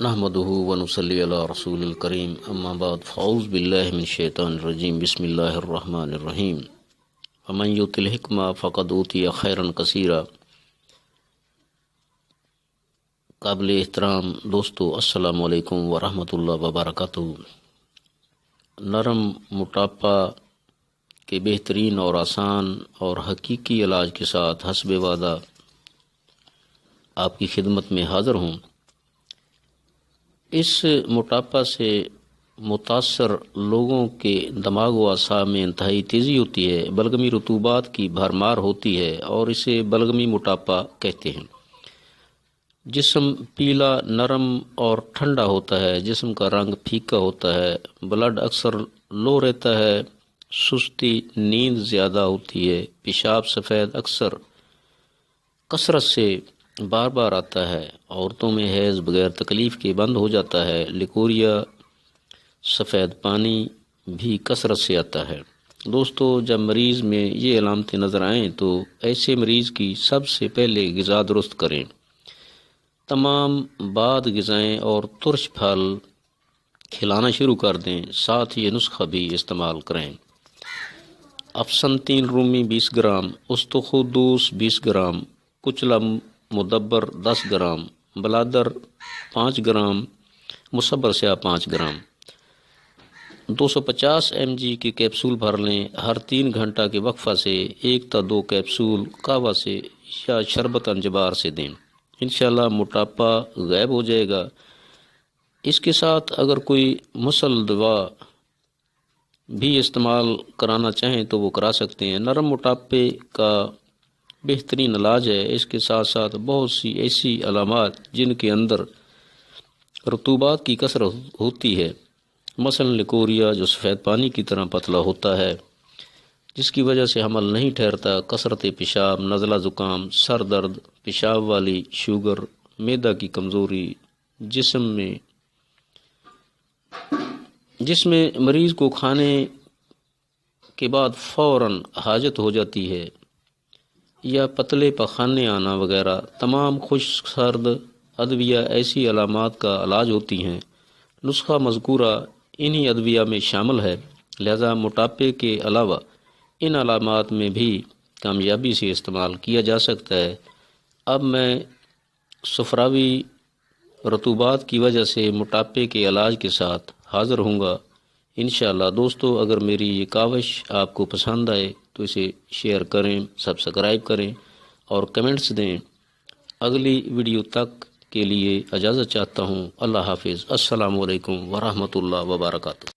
नहमदुहु व नुसल्ली अला रसूलिल करीम अम्मा बाद फ़ाऊज़ बिल्लाहि मिनश शैतानिर रजीम बिस्मिल्लाहिर रहमानिर रहीम वमन युतिल हिक्मा फ़क़द ऊतिया खैरन कसीरा। काबिल एहतराम दोस्तों, अस्सलामु अलैकुम व रहमतुल्लाहि व बरकातुहू। नरम मोटापा के बेहतरीन और आसान और हकीकी इलाज के साथ हस्बे वादा आपकी खिदमत में हाज़िर हूँ। इस मोटापा से मुतासर लोगों के दिमाग व असाब में इंतहाई तेज़ी होती है, बलगमी रतूबात की भरमार होती है और इसे बलगमी मोटापा कहते हैं। जिस्म पीला, नरम और ठंडा होता है, जिस्म का रंग फीका होता है, ब्लड अक्सर लो रहता है, सुस्ती, नींद ज़्यादा होती है, पेशाब सफ़ेद अक्सर कसरत से बार बार आता है, औरतों में हैज़ बगैर तकलीफ़ के बंद हो जाता है, लिकोरिया सफ़ेद पानी भी कसरत से आता है। दोस्तों, जब मरीज़ में ये अलामतें नज़र आएँ तो ऐसे मरीज़ की सबसे पहले ग़िज़ा दुरुस्त करें। तमाम बाद ग़िज़ाएँ और तुर्श फल खिलाना शुरू कर दें, साथ ही ये नुस्खा भी इस्तेमाल करें। अफसंतीन रूमी 20 ग्राम, उस्तुखुदूस 20 ग्राम, कुचला मुदब्बर 10 ग्राम, बलादर 5 ग्राम, मुसब्बर स्याह 5 ग्राम। 250 mg की कैप्सूल भर लें। हर 3 घंटा के वक्फा से 1 या 2 कैप्सूल कहवा से या शरबत अंजबार से दें। इंशाल्लाह मोटापा गायब हो जाएगा। इसके साथ अगर कोई मुसल दवा भी इस्तेमाल कराना चाहें तो वो करा सकते हैं। नरम मोटापे का बेहतरीन इलाज है। इसके साथ साथ बहुत सी ऐसी अलामात जिनके अंदर रतूबात की कसरत होती है, मसलन लिकोरिया जो सफ़ेद पानी की तरह पतला होता है, जिसकी वजह से हमल नहीं ठहरता, कसरत पेशाब, नज़ला ज़ुकाम, सर दर्द, पेशाब वाली शुगर, मैदा की कमज़ोरी, जिसमें मरीज़ को खाने के बाद फ़ौरन हाजत हो जाती है या पतले पखाने आना वगैरह, तमाम खुश्क सर्द अदविया ऐसी अलामात का इलाज होती हैं। नुस्खा मज़कूरा इन्हीं अदविया में शामिल है, लिहाजा मोटापे के अलावा इन अलामात में भी कामयाबी से इस्तेमाल किया जा सकता है। अब मैं सफ़रावी रतूबात की वजह से मोटापे के इलाज के साथ हाज़िर हूँगा इंशाअल्लाह। दोस्तों, अगर मेरी ये काविश आपको पसंद आए तो इसे शेयर करें, सब्सक्राइब करें और कमेंट्स दें। अगली वीडियो तक के लिए इजाज़त चाहता हूँ। अल्लाह हाफिज़। अस्सलामु अलैकुम व रहमतुल्लाहि व बरकातुहू।